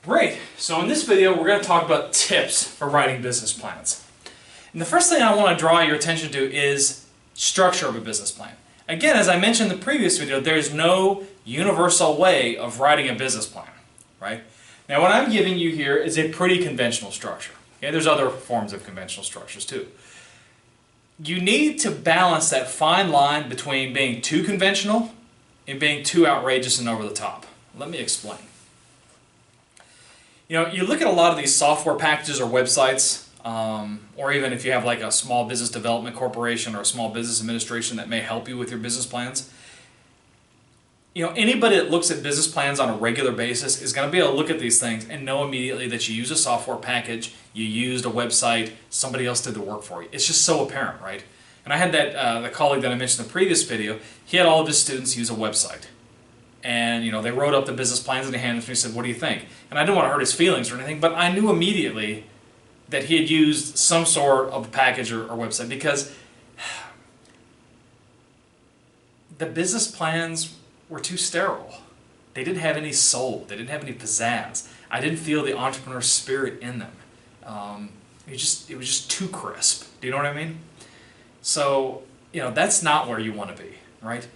Great. So in this video, we're going to talk about tips for writing business plans. And the first thing I want to draw your attention to is structure of a business plan. Again, as I mentioned in the previous video, there's no universal way of writing a business plan, right? Now what I'm giving you here is a pretty conventional structure. Okay? There's other forms of conventional structures too. You need to balance that fine line between being too conventional and being too outrageous and over the top. Let me explain. You know, you look at a lot of these software packages or websites, or even if you have like a small business development corporation or a small business administration that may help you with your business plans. You know, anybody that looks at business plans on a regular basis is going to be able to look at these things and know immediately that you use a software package, you used a website, somebody else did the work for you. It's just so apparent, right? And I had that the colleague that I mentioned in the previous video, he had all of his students use a website. And, you know, they wrote up the business plans and they handed it to me and said, what do you think? And I didn't want to hurt his feelings or anything, but I knew immediately that he had used some sort of package or website because the business plans were too sterile. They didn't have any soul. They didn't have any pizzazz. I didn't feel the entrepreneur spirit in them. It was just too crisp. Do you know what I mean? So, you know, that's not where you want to be, right?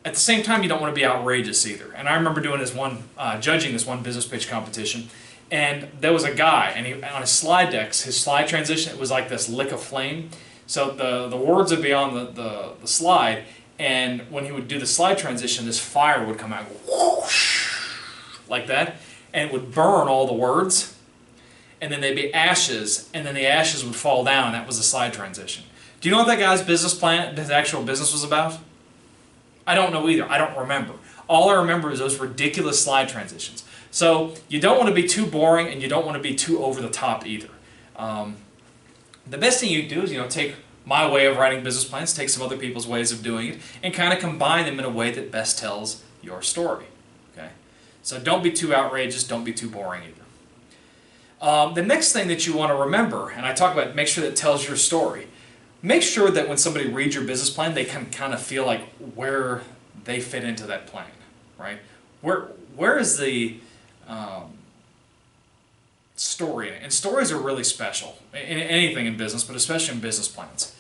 At the same time, you don't want to be outrageous either. And I remember doing this one, judging this one business pitch competition, and there was a guy, and he, on his slide decks, his slide transition, it was like this lick of flame. So the words would be on the slide, and when he would do the slide transition, this fire would come out, whoosh, like that, and it would burn all the words, and then they'd be ashes, and then the ashes would fall down, and that was the slide transition. Do you know what that guy's business plan, his actual business was about? I don't know either. I don't remember. All I remember is those ridiculous slide transitions. So you don't want to be too boring and you don't want to be too over the top either. The best thing you do is, you know, take my way of writing business plans, take some other people's ways of doing it, and kind of combine them in a way that best tells your story. Okay? So don't be too outrageous, don't be too boring either. The next thing that you want to remember, and I talk about make sure that it tells your story. Make sure that when somebody reads your business plan, they can kind of feel like where they fit into that plan, right? Where is the story in it? And stories are really special in anything in business, but especially in business plans.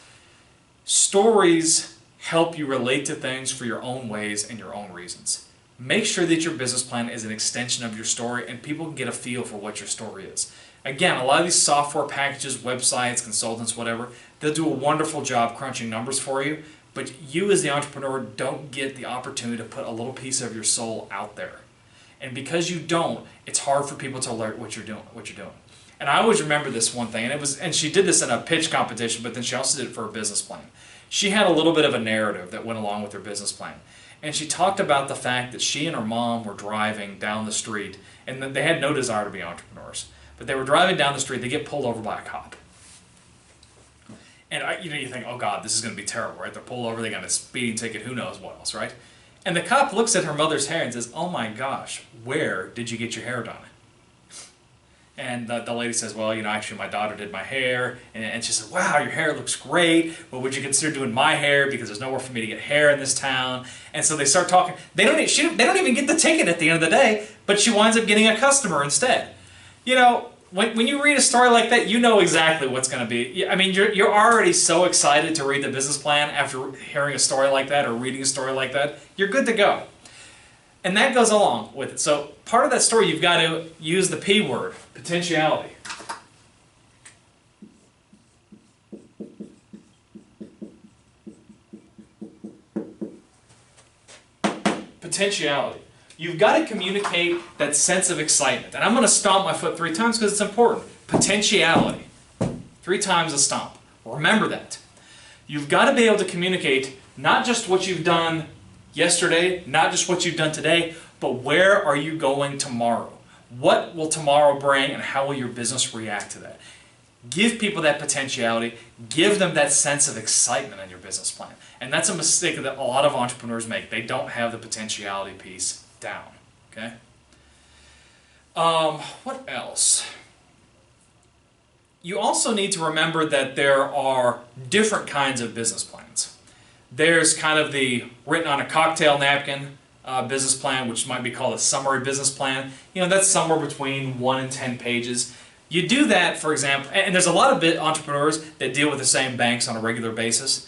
Stories help you relate to things for your own ways and your own reasons. Make sure that your business plan is an extension of your story and people can get a feel for what your story is. Again, a lot of these software packages, websites, consultants, whatever, they'll do a wonderful job crunching numbers for you, but you as the entrepreneur don't get the opportunity to put a little piece of your soul out there. And because you don't, it's hard for people to alert what you're doing. And I always remember this one thing, and she did this in a pitch competition, but then she also did it for a business plan. She had a little bit of a narrative that went along with her business plan. And she talked about the fact that she and her mom were driving down the street, and they had no desire to be entrepreneurs. But they were driving down the street, they get pulled over by a cop. And you think, oh God, this is going to be terrible, right? They're pulled over, they got a speeding ticket, who knows what else, right? And the cop looks at her mother's hair and says, oh my gosh, where did you get your hair done? And the lady says, well, you know, actually my daughter did my hair. And she said, wow, your hair looks great. Well, would you consider doing my hair? Because there's nowhere for me to get hair in this town. And so they start talking. They don't even get the ticket at the end of the day, but she winds up getting a customer instead. You know, when you read a story like that, you know exactly what's going to be. I mean, you're already so excited to read the business plan after hearing a story like that or reading a story like that. You're good to go. And that goes along with it. So part of that story, you've got to use the P word, potentiality. Potentiality. You've got to communicate that sense of excitement. And I'm going to stomp my foot 3 times because it's important. Potentiality. 3 times a stomp. Remember that. You've got to be able to communicate not just what you've done yesterday, not just what you've done today, but where are you going tomorrow? What will tomorrow bring and how will your business react to that? Give people that potentiality, give them that sense of excitement in your business plan. And that's a mistake that a lot of entrepreneurs make. They don't have the potentiality piece down. Okay? What else? You also need to remember that there are different kinds of business plans. There's kind of the written on a cocktail napkin business plan, which might be called a summary business plan. You know, that's somewhere between 1 and 10 pages. You do that, for example, and there's a lot of entrepreneurs that deal with the same banks on a regular basis.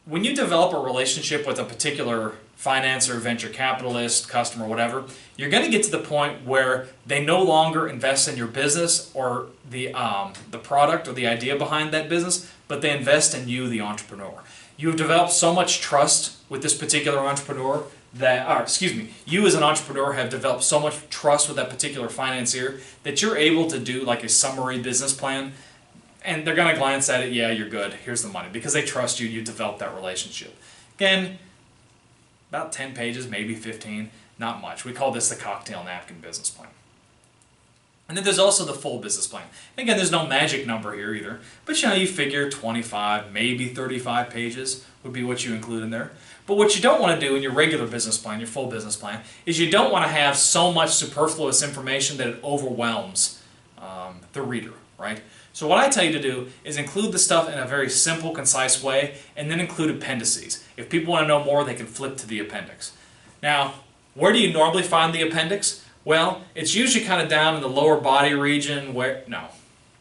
When you develop a relationship with a particular financer, venture capitalist, customer, whatever, you're going to get to the point where they no longer invest in your business or the product or the idea behind that business, but they invest in you, the entrepreneur. You've developed so much trust with this particular entrepreneur that, or excuse me, you as an entrepreneur have developed so much trust with that particular financier that you're able to do like a summary business plan, and they're going to glance at it, yeah, you're good, here's the money, because they trust you, you develop that relationship. Again, about 10 pages, maybe 15, not much. We call this the cocktail napkin business plan. And then there's also the full business plan. And again, there's no magic number here either, but you know, you figure 25, maybe 35 pages would be what you include in there. But what you don't want to do in your regular business plan, your full business plan, is you don't want to have so much superfluous information that it overwhelms the reader, right? So what I tell you to do is include the stuff in a very simple, concise way, and then include appendices. If people want to know more, they can flip to the appendix. Now, where do you normally find the appendix? Well, it's usually kind of down in the lower body region where, no,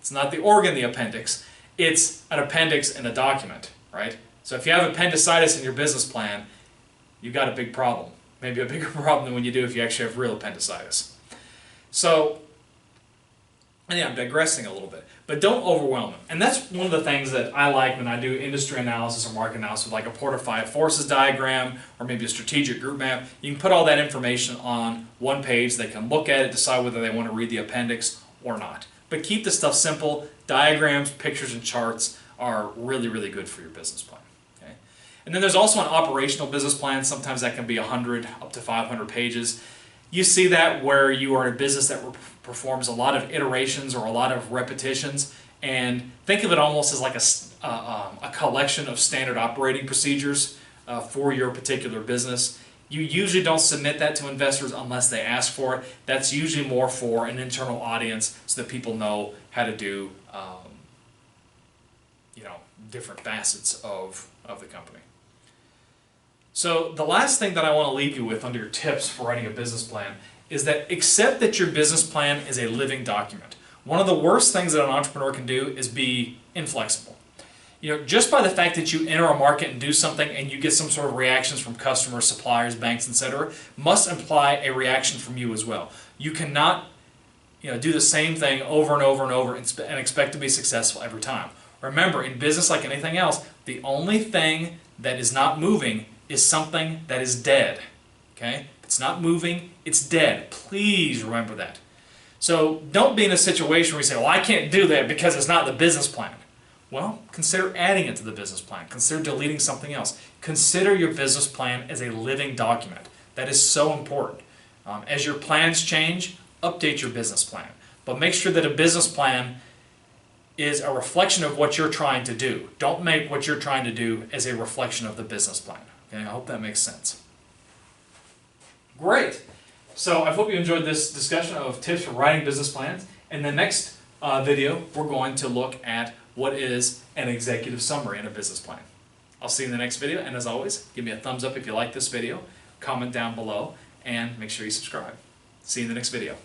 it's not the organ, the appendix. It's an appendix in a document, right? So if you have appendicitis in your business plan, you've got a big problem. Maybe a bigger problem than when you do if you actually have real appendicitis. So, and yeah, I'm digressing a little bit, but don't overwhelm them. And that's one of the things that I like when I do industry analysis or market analysis, like a portfolio forces diagram or maybe a strategic group map. You can put all that information on one page. They can look at it, decide whether they want to read the appendix or not. But keep the stuff simple. Diagrams, pictures, and charts are really, really good for your business plan. Okay? And then there's also an operational business plan. Sometimes that can be 100 up to 500 pages. You see that where you are a business that performs a lot of iterations or a lot of repetitions, and think of it almost as like a collection of standard operating procedures for your particular business. You usually don't submit that to investors unless they ask for it. That's usually more for an internal audience so that people know how to do you know, different facets of the company. So the last thing that I want to leave you with under your tips for writing a business plan is that accept that your business plan is a living document. One of the worst things that an entrepreneur can do is be inflexible. You know, just by the fact that you enter a market and do something and you get some sort of reactions from customers, suppliers, banks, etc., must imply a reaction from you as well. You cannot, you know, do the same thing over and over and over and expect to be successful every time. Remember, in business like anything else, the only thing that is not moving is something that is dead. Okay? If it's not moving, it's dead. Please remember that. So don't be in a situation where you say, well, I can't do that because it's not the business plan. Well, consider adding it to the business plan. Consider deleting something else. Consider your business plan as a living document. That is so important. As your plans change, update your business plan. But make sure that a business plan is a reflection of what you're trying to do. Don't make what you're trying to do as a reflection of the business plan. Okay, I hope that makes sense. Great. So I hope you enjoyed this discussion of tips for writing business plans. In the next video, we're going to look at what is an executive summary in a business plan. I'll see you in the next video, and as always, give me a thumbs up if you like this video, comment down below, and make sure you subscribe. See you in the next video.